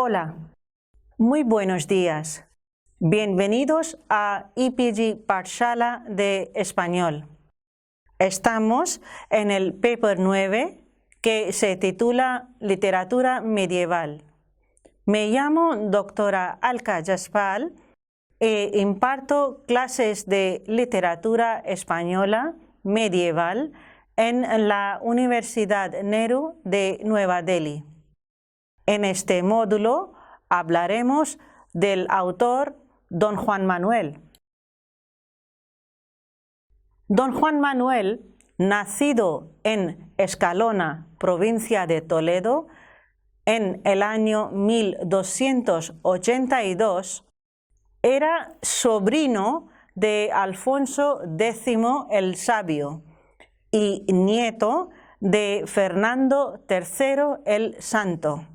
Hola, muy buenos días. Bienvenidos a EPG Pathshala de Español. Estamos en el paper 9 que se titula Literatura Medieval. Me llamo doctora Alka Jaspal e imparto clases de literatura española medieval en la Universidad Nehru de Nueva Delhi. En este módulo hablaremos del autor Don Juan Manuel. Don Juan Manuel, nacido en Escalona, provincia de Toledo, en el año 1282, era sobrino de Alfonso X el Sabio y nieto de Fernando III el Santo.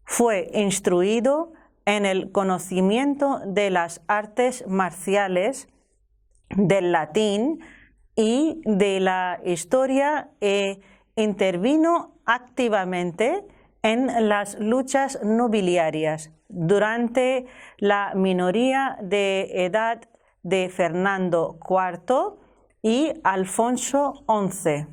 Fue instruido en el conocimiento de las artes marciales, del latín y de la historia e intervino activamente en las luchas nobiliarias durante la minoría de edad de Fernando IV y Alfonso XI.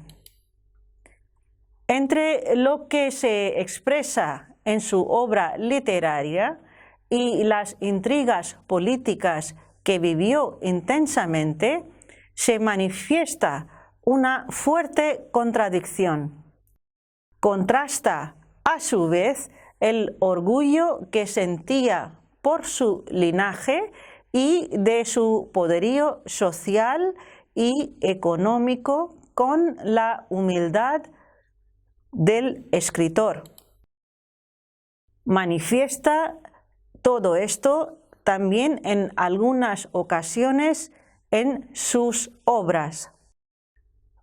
Entre lo que se expresa en su obra literaria y las intrigas políticas que vivió intensamente, se manifiesta una fuerte contradicción. Contrasta a su vez el orgullo que sentía por su linaje y de su poderío social y económico con la humildad del escritor. Manifiesta todo esto también en algunas ocasiones en sus obras.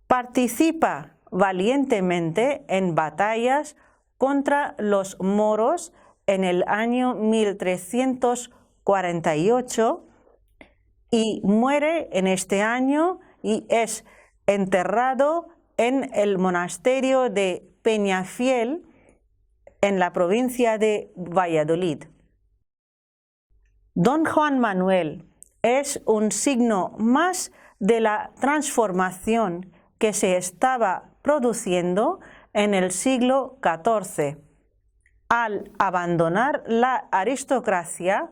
Participa valientemente en batallas contra los moros en el año 1348 y muere en este año y es enterrado en el monasterio de Peñafiel, en la provincia de Valladolid. Don Juan Manuel es un signo más de la transformación que se estaba produciendo en el siglo XIV, al abandonar la aristocracia,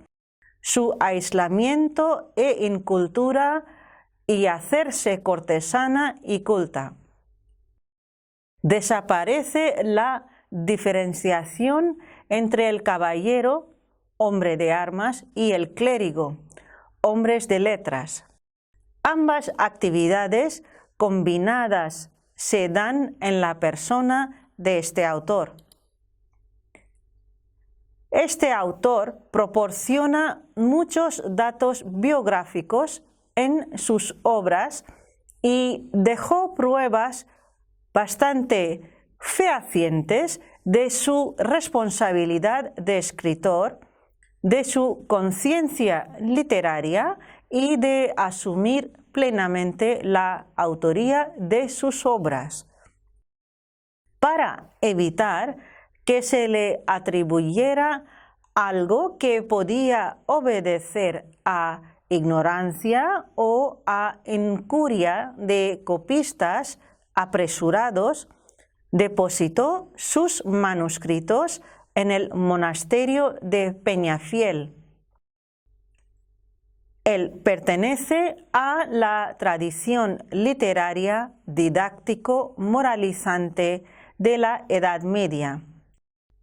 su aislamiento e incultura y hacerse cortesana y culta. Desaparece la diferenciación entre el caballero, hombre de armas, y el clérigo, hombres de letras. Ambas actividades combinadas se dan en la persona de este autor. Este autor proporciona muchos datos biográficos en sus obras y dejó pruebas bastante fehacientes de su responsabilidad de escritor, de su conciencia literaria y de asumir plenamente la autoría de sus obras. Para evitar que se le atribuyera algo que podía obedecer a ignorancia o a incuria de copistas apresurados, depositó sus manuscritos en el monasterio de Peñafiel. Él pertenece a la tradición literaria didáctico-moralizante de la Edad Media.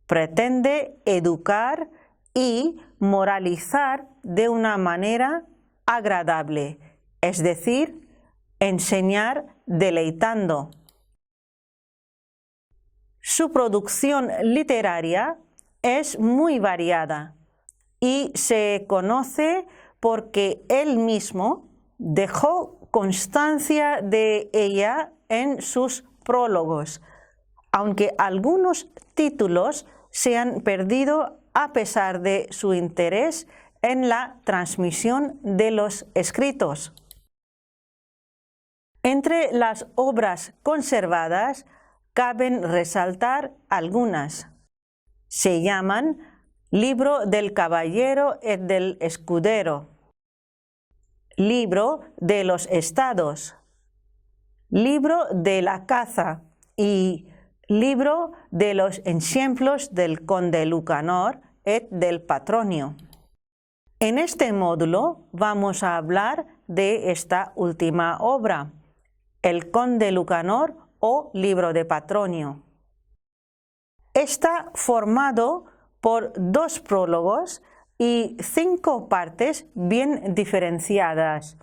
Pretende educar y moralizar de una manera agradable, es decir, enseñar deleitando. Su producción literaria es muy variada y se conoce porque él mismo dejó constancia de ella en sus prólogos, aunque algunos títulos se han perdido a pesar de su interés en la transmisión de los escritos. Entre las obras conservadas caben resaltar algunas. Se llaman Libro del Caballero y del Escudero, Libro de los Estados, Libro de la Caza y Libro de los Ejemplos del Conde Lucanor y del Patronio. En este módulo vamos a hablar de esta última obra, el Conde Lucanor o Libro de Patronio. Está formado por 2 prólogos y 5 partes bien diferenciadas,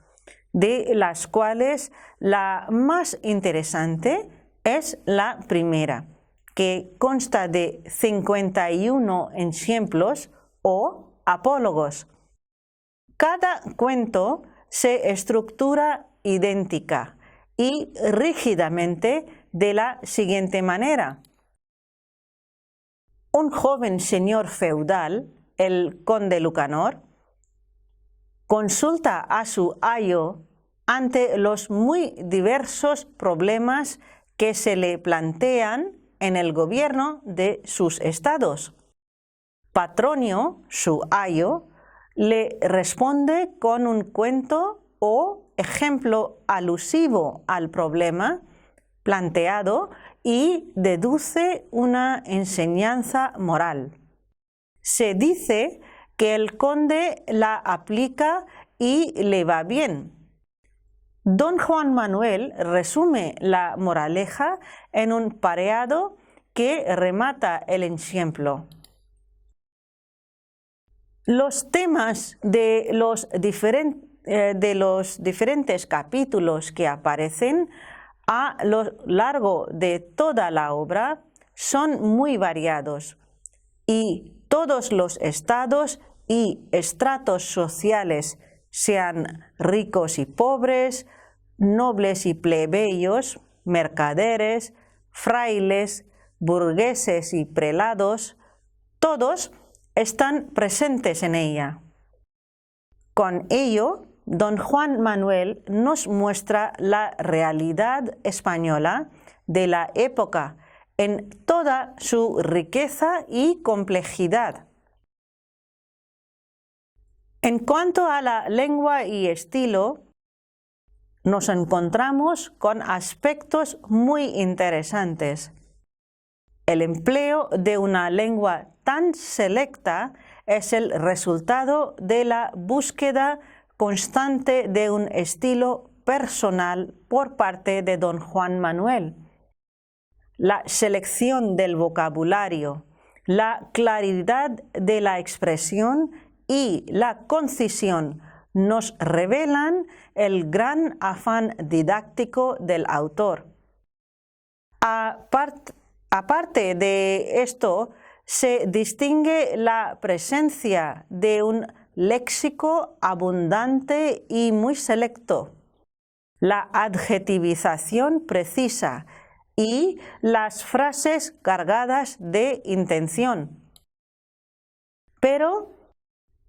de las cuales la más interesante es la primera, que consta de 51 ejemplos o apólogos. Cada cuento se estructura idéntica y rígidamente de la siguiente manera. Un joven señor feudal, el conde Lucanor, consulta a su ayo ante los muy diversos problemas que se le plantean en el gobierno de sus estados. Patronio, su ayo, le responde con un cuento o ejemplo alusivo al problema planteado y deduce una enseñanza moral. Se dice que el conde la aplica y le va bien. Don Juan Manuel resume la moraleja en un pareado que remata el ejemplo. Los temas de los diferentes capítulos que aparecen a lo largo de toda la obra son muy variados y todos los estados y estratos sociales, sean ricos y pobres, nobles y plebeyos, mercaderes, frailes, burgueses y prelados, todos están presentes en ella. Con ello, don Juan Manuel nos muestra la realidad española de la época en toda su riqueza y complejidad. En cuanto a la lengua y estilo, nos encontramos con aspectos muy interesantes. El empleo de una lengua tan selecta es el resultado de la búsqueda constante de un estilo personal por parte de don Juan Manuel. La selección del vocabulario, la claridad de la expresión y la concisión nos revelan el gran afán didáctico del autor. Aparte de esto, se distingue la presencia de un léxico abundante y muy selecto, la adjetivización precisa y las frases cargadas de intención. Pero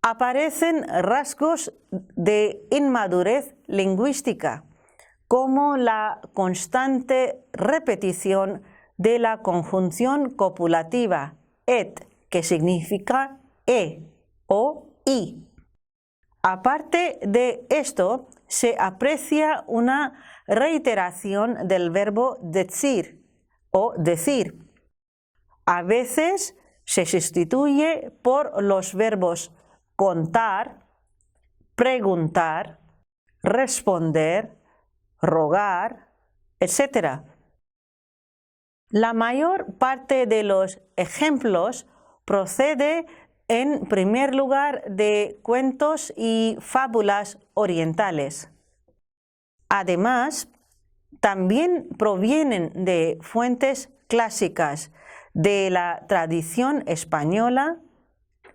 aparecen rasgos de inmadurez lingüística, como la constante repetición de la conjunción copulativa et, que significa e o i. Aparte de esto, se aprecia una reiteración del verbo decir o decir. A veces se sustituye por los verbos contar, preguntar, responder, rogar, etc. La mayor parte de los ejemplos procede en primer lugar de cuentos y fábulas orientales. Además, también provienen de fuentes clásicas de la tradición española,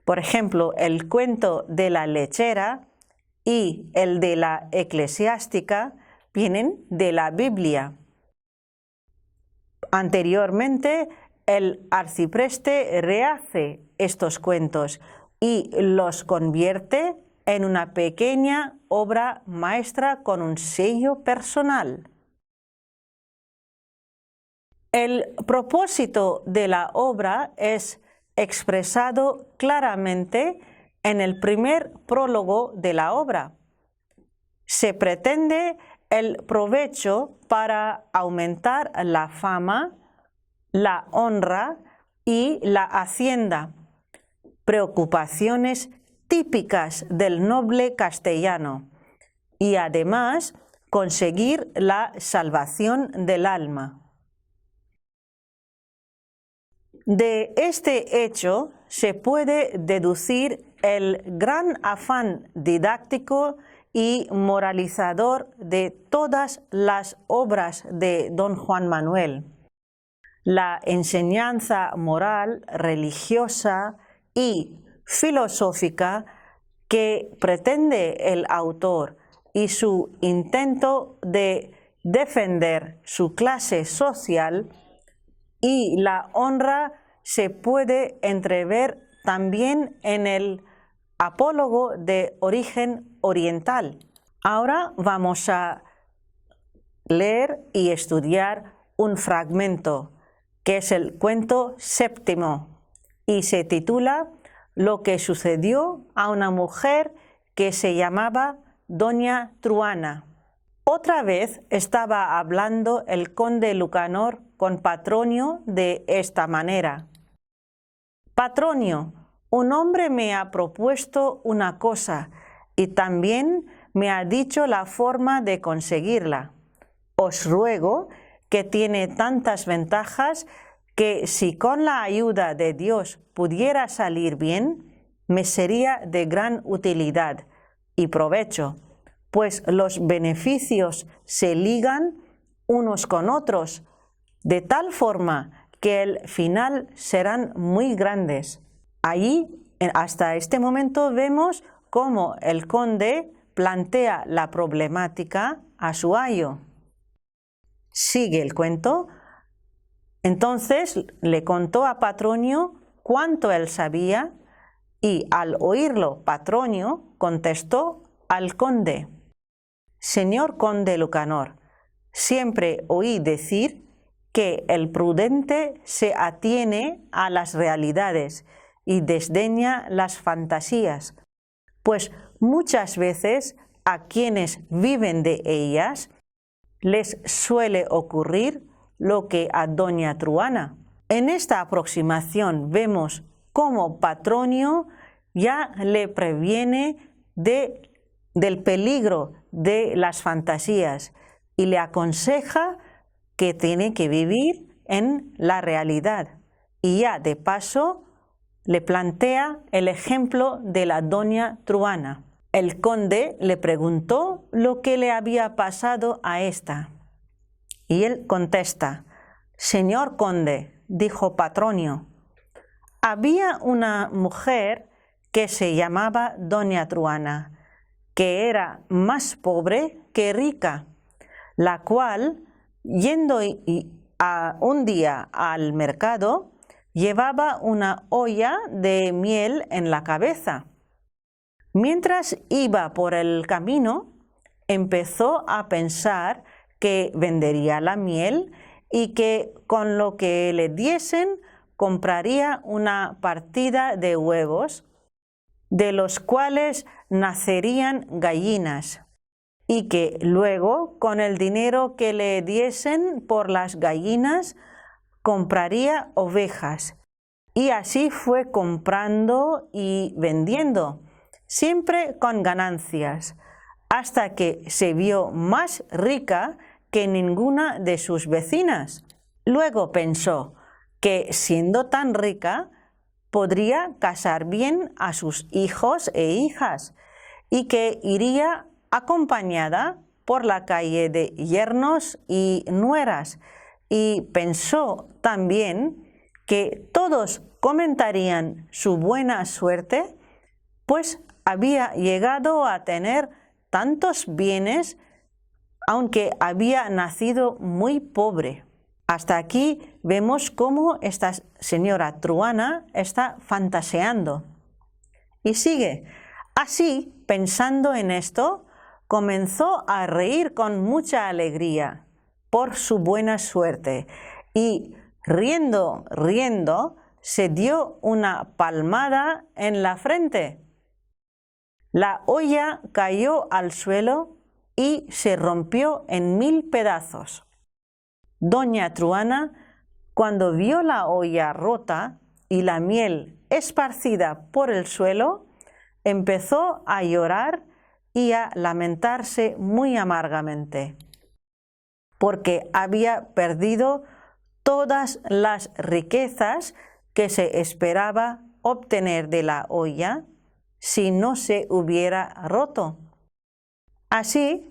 por ejemplo, el cuento de la lechera y el de la eclesiástica vienen de la Biblia. Anteriormente, el arcipreste rehace estos cuentos y los convierte en una pequeña obra maestra con un sello personal. El propósito de la obra es expresado claramente en el primer prólogo de la obra. Se pretende el provecho para aumentar la fama, la honra y la hacienda, preocupaciones típicas del noble castellano, y además conseguir la salvación del alma. De este hecho se puede deducir el gran afán didáctico y moralizador de todas las obras de don Juan Manuel. La enseñanza moral, religiosa y filosófica que pretende el autor y su intento de defender su clase social y la honra se puede entrever también en el apólogo de origen oriental. Ahora vamos a leer y estudiar un fragmento que es el cuento séptimo y se titula Lo que sucedió a una mujer que se llamaba Doña Truana. Otra vez estaba hablando el conde Lucanor con Patronio de esta manera. Patronio, un hombre me ha propuesto una cosa y también me ha dicho la forma de conseguirla. Os ruego, que tiene tantas ventajas, que si con la ayuda de Dios pudiera salir bien, me sería de gran utilidad y provecho, pues los beneficios se ligan unos con otros, de tal forma que al final serán muy grandes. Allí, hasta este momento, vemos cómo el conde plantea la problemática a su ayo. Sigue el cuento. Entonces le contó a Patronio cuánto él sabía y al oírlo Patronio contestó al conde: Señor conde Lucanor, siempre oí decir que el prudente se atiene a las realidades y desdeña las fantasías, pues muchas veces a quienes viven de ellas les suele ocurrir lo que a doña Truana. En esta aproximación vemos cómo Patronio ya le previene del peligro de las fantasías y le aconseja que tiene que vivir en la realidad. Y ya de paso le plantea el ejemplo de la doña Truana. El conde le preguntó lo que le había pasado a esta. Y él contesta: Señor conde, dijo Patronio, había una mujer que se llamaba doña Truana, que era más pobre que rica, la cual, yendo un día al mercado, llevaba una olla de miel en la cabeza. Mientras iba por el camino, empezó a pensar que vendería la miel y que con lo que le diesen compraría una partida de huevos, de los cuales nacerían gallinas, y que luego con el dinero que le diesen por las gallinas compraría ovejas. Y así fue comprando y vendiendo, siempre con ganancias, hasta que se vio más rica que ninguna de sus vecinas. Luego pensó que, siendo tan rica, podría casar bien a sus hijos e hijas y que iría acompañada por la calle de yernos y nueras, y pensó también que todos comentarían su buena suerte, pues había llegado a tener tantos bienes, aunque había nacido muy pobre. Hasta aquí vemos cómo esta señora Truana está fantaseando. Y sigue. Así, pensando en esto, comenzó a reír con mucha alegría por su buena suerte y, riendo, se dio una palmada en la frente. La olla cayó al suelo y se rompió en 1000 pedazos. Doña Truana, cuando vio la olla rota y la miel esparcida por el suelo, empezó a llorar y a lamentarse muy amargamente, porque había perdido todas las riquezas que se esperaba obtener de la olla si no se hubiera roto. Así,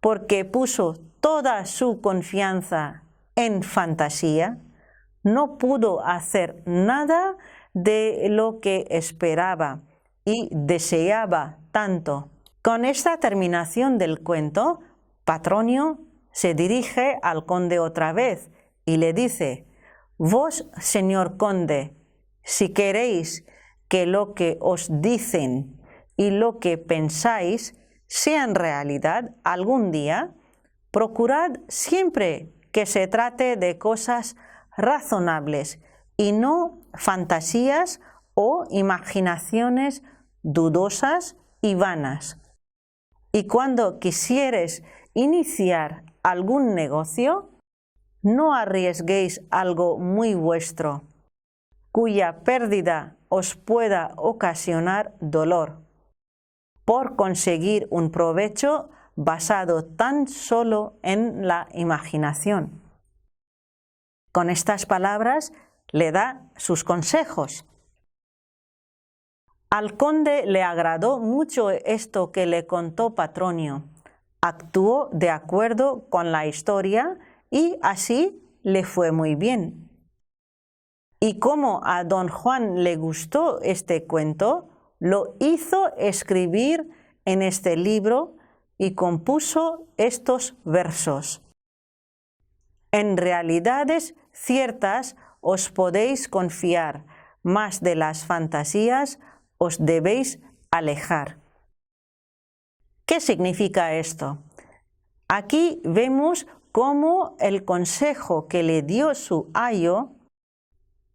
porque puso toda su confianza en fantasía, no pudo hacer nada de lo que esperaba y deseaba tanto. Con esta terminación del cuento, Patronio se dirige al conde otra vez y le dice: «Vos, señor conde, si queréis que lo que os dicen y lo que pensáis sean realidad algún día, procurad siempre que se trate de cosas razonables y no fantasías o imaginaciones dudosas y vanas. Y cuando quisieres iniciar algún negocio, no arriesguéis algo muy vuestro, cuya pérdida os pueda ocasionar dolor, por conseguir un provecho basado tan solo en la imaginación». Con estas palabras le da sus consejos. Al conde le agradó mucho esto que le contó Patronio. Actuó de acuerdo con la historia y así le fue muy bien. Y como a don Juan le gustó este cuento, lo hizo escribir en este libro y compuso estos versos. En realidades ciertas os podéis confiar, mas de las fantasías os debéis alejar. ¿Qué significa esto? Aquí vemos cómo el consejo que le dio su ayo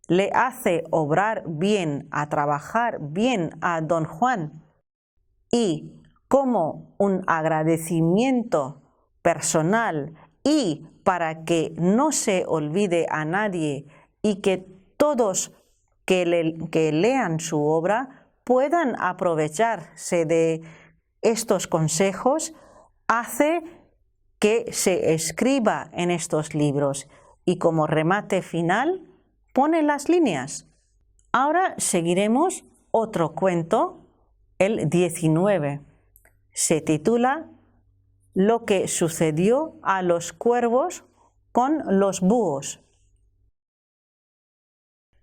le hace obrar bien, a trabajar bien a don Juan, y como un agradecimiento personal y para que no se olvide a nadie y que todos que lean su obra puedan aprovecharse de estos consejos, hace que se escriba en estos libros y como remate final pone las líneas. Ahora seguiremos otro cuento, el 19. Se titula Lo que sucedió a los cuervos con los búhos.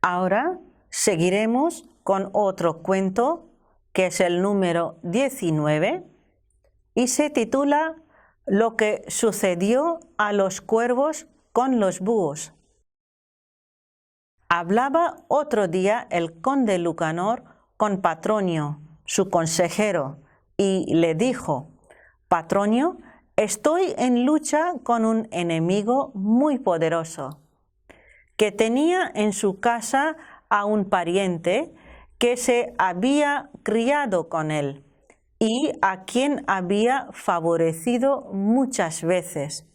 Ahora seguiremos con otro cuento, que es el número 19, y se titula Lo que sucedió a los cuervos con los búhos. Hablaba otro día el conde Lucanor con Patronio, su consejero, y le dijo: «Patronio, estoy en lucha con un enemigo muy poderoso, que tenía en su casa a un pariente que se había criado con él y a quien había favorecido muchas veces.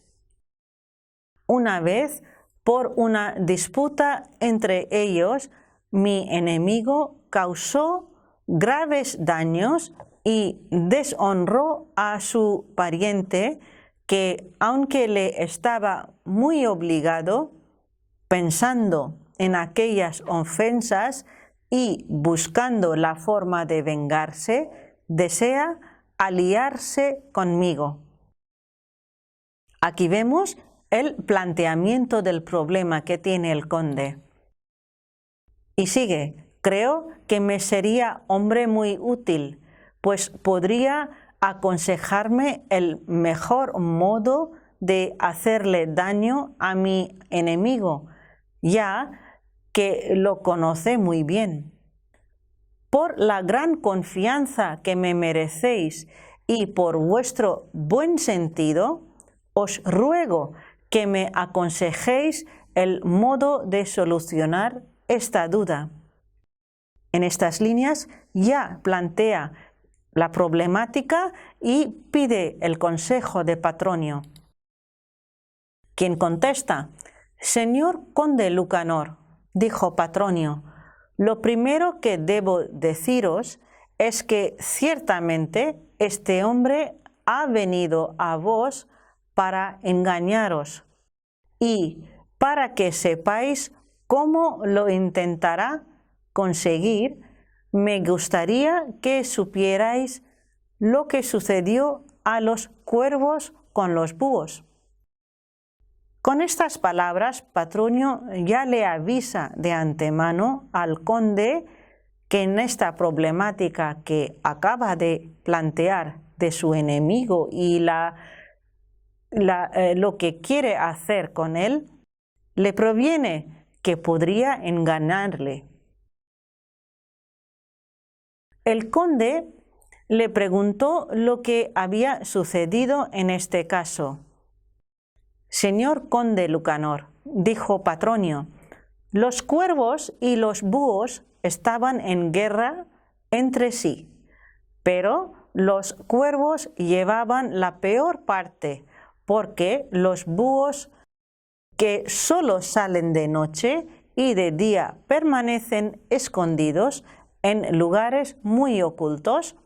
Una vez, por una disputa entre ellos, mi enemigo causó graves daños y deshonró a su pariente, que, aunque le estaba muy obligado, pensando en aquellas ofensas y buscando la forma de vengarse, desea aliarse conmigo». Aquí vemos el planteamiento del problema que tiene el conde. Y sigue: «Creo que me sería hombre muy útil, pues podría aconsejarme el mejor modo de hacerle daño a mi enemigo, ya que lo conoce muy bien. Por la gran confianza que me merecéis y por vuestro buen sentido, os ruego que me aconsejéis el modo de solucionar esta duda. En estas líneas ya plantea la problemática y pide el consejo de Patronio, quien contesta: «Señor conde Lucanor», dijo Patronio, «lo primero que debo deciros es que ciertamente este hombre ha venido a vos para engañaros, y para que sepáis cómo lo intentará conseguir, me gustaría que supierais lo que sucedió a los cuervos con los búhos». Con estas palabras, Patronio ya le avisa de antemano al conde que en esta problemática que acaba de plantear de su enemigo y lo que quiere hacer con él, le proviene que podría engañarle. El conde le preguntó lo que había sucedido en este caso. «Señor conde Lucanor», dijo Patronio, «los cuervos y los búhos estaban en guerra entre sí, pero los cuervos llevaban la peor parte, porque los búhos, que solo salen de noche y de día permanecen escondidos en lugares muy ocultos,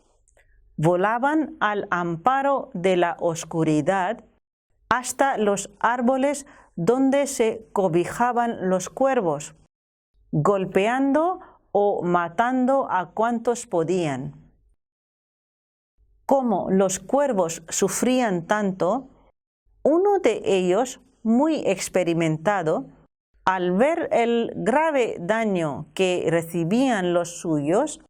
volaban al amparo de la oscuridad hasta los árboles donde se cobijaban los cuervos, golpeando o matando a cuantos podían. Como los cuervos sufrían tanto, uno de ellos, muy experimentado, al ver el grave daño que recibían los suyos,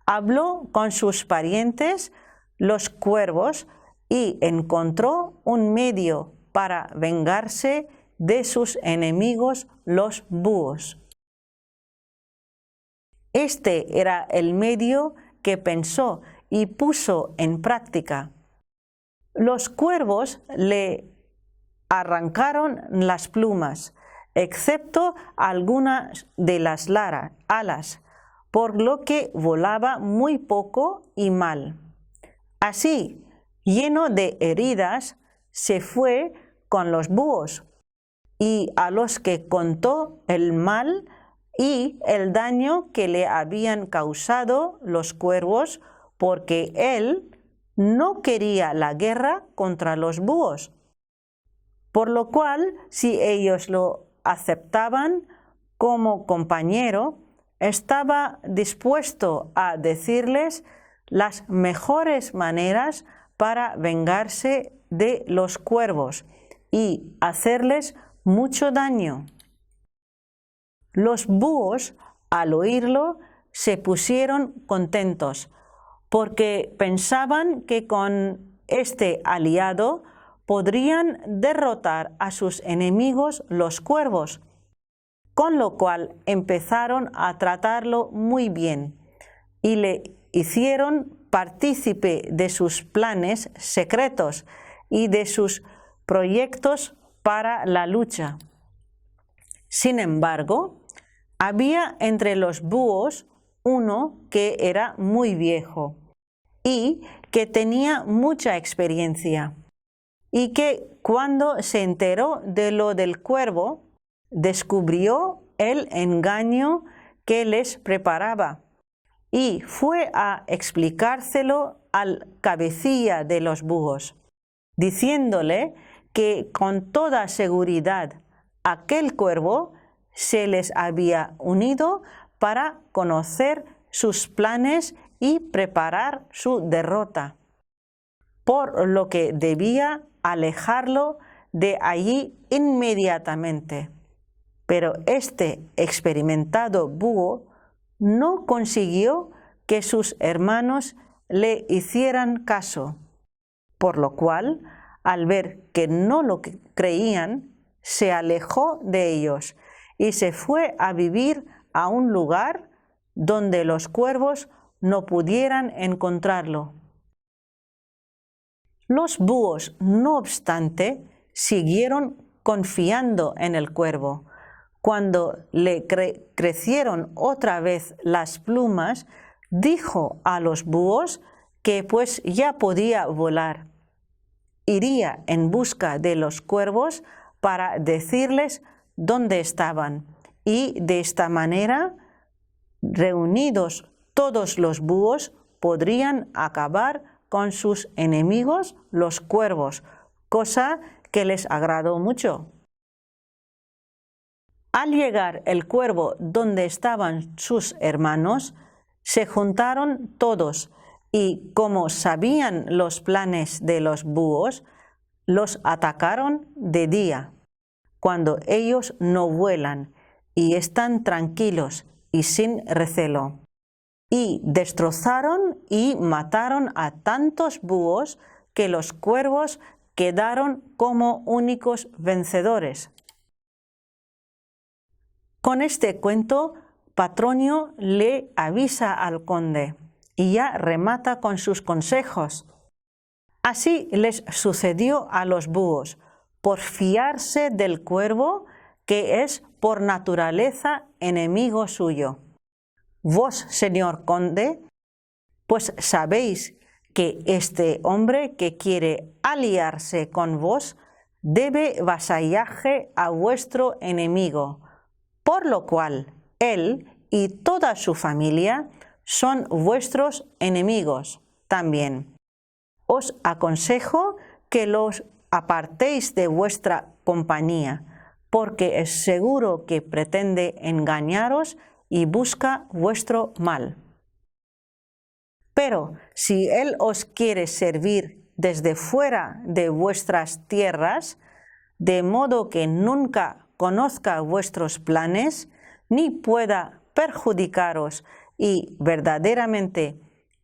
habló con sus parientes, los cuervos, y encontró un medio para vengarse de sus enemigos, los búhos. Este era el medio que pensó y puso en práctica. Los cuervos le arrancaron las plumas, excepto algunas de las alas, por lo que volaba muy poco y mal. Así, lleno de heridas, se fue con los búhos, y a los que contó el mal y el daño que le habían causado los cuervos, porque él no quería la guerra contra los búhos. Por lo cual, si ellos lo aceptaban como compañero, estaba dispuesto a decirles las mejores maneras para vengarse de los cuervos y hacerles mucho daño. Los búhos, al oírlo, se pusieron contentos, porque pensaban que con este aliado podrían derrotar a sus enemigos los cuervos, con lo cual empezaron a tratarlo muy bien y le hicieron partícipe de sus planes secretos y de sus proyectos para la lucha. Sin embargo, había entre los búhos uno que era muy viejo y que tenía mucha experiencia, y que cuando se enteró de lo del cuervo, descubrió el engaño que les preparaba y fue a explicárselo al cabecilla de los búhos, diciéndole que con toda seguridad aquel cuervo se les había unido para conocer sus planes y preparar su derrota, por lo que debía alejarlo de allí inmediatamente. Pero este experimentado búho no consiguió que sus hermanos le hicieran caso, por lo cual, al ver que no lo creían, se alejó de ellos y se fue a vivir a un lugar donde los cuervos no pudieran encontrarlo. Los búhos, no obstante, siguieron confiando en el cuervo, Cuando le crecieron otra vez las plumas, dijo a los búhos que pues ya podía volar. Iría en busca de los cuervos para decirles dónde estaban, y de esta manera, reunidos todos los búhos, podrían acabar con sus enemigos, los cuervos, cosa que les agradó mucho. Al llegar el cuervo donde estaban sus hermanos, se juntaron todos y, como sabían los planes de los búhos, los atacaron de día, cuando ellos no vuelan y están tranquilos y sin recelo. Y destrozaron y mataron a tantos búhos que los cuervos quedaron como únicos vencedores. Con este cuento, Patronio le avisa al conde y ya remata con sus consejos. Así les sucedió a los búhos, por fiarse del cuervo, que es por naturaleza enemigo suyo. Vos, señor conde, pues sabéis que este hombre que quiere aliarse con vos debe vasallaje a vuestro enemigo, por lo cual él y toda su familia son vuestros enemigos también. Os aconsejo que los apartéis de vuestra compañía, porque es seguro que pretende engañaros y busca vuestro mal. Pero si él os quiere servir desde fuera de vuestras tierras, de modo que nunca conozca vuestros planes, ni pueda perjudicaros y verdaderamente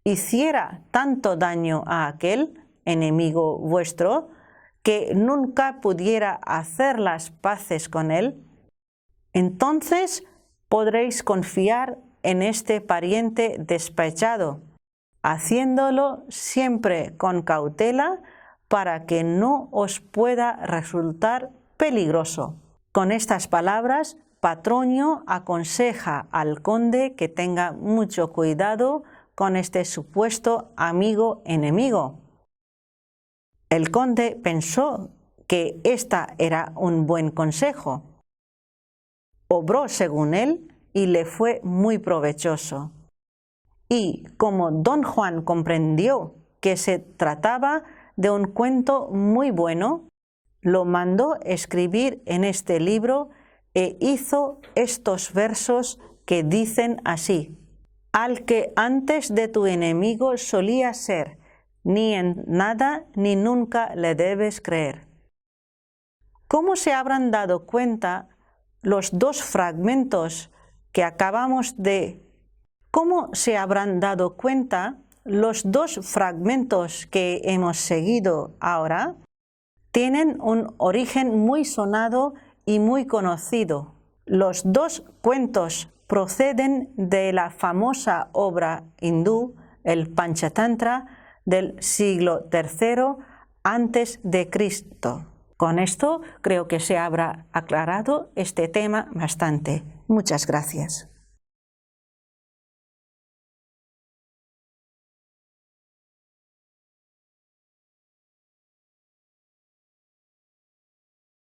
hiciera tanto daño a aquel enemigo vuestro, que nunca pudiera hacer las paces con él, entonces podréis confiar en este pariente despechado, haciéndolo siempre con cautela para que no os pueda resultar peligroso. Con estas palabras, Patronio aconseja al conde que tenga mucho cuidado con este supuesto amigo enemigo. El conde pensó que esta era un buen consejo. Obró según él y le fue muy provechoso. Y como don Juan comprendió que se trataba de un cuento muy bueno, lo mandó escribir en este libro e hizo estos versos que dicen así: al que antes de tu enemigo solía ser, ni en nada ni nunca le debes creer. ¿Cómo se habrán dado cuenta los dos fragmentos que acabamos de... ¿Cómo se habrán dado cuenta los dos fragmentos que hemos seguido ahora? Tienen un origen muy sonado y muy conocido. Los dos cuentos proceden de la famosa obra hindú, el Panchatantra, del siglo III a.C. Con esto creo que se habrá aclarado este tema bastante. Muchas gracias.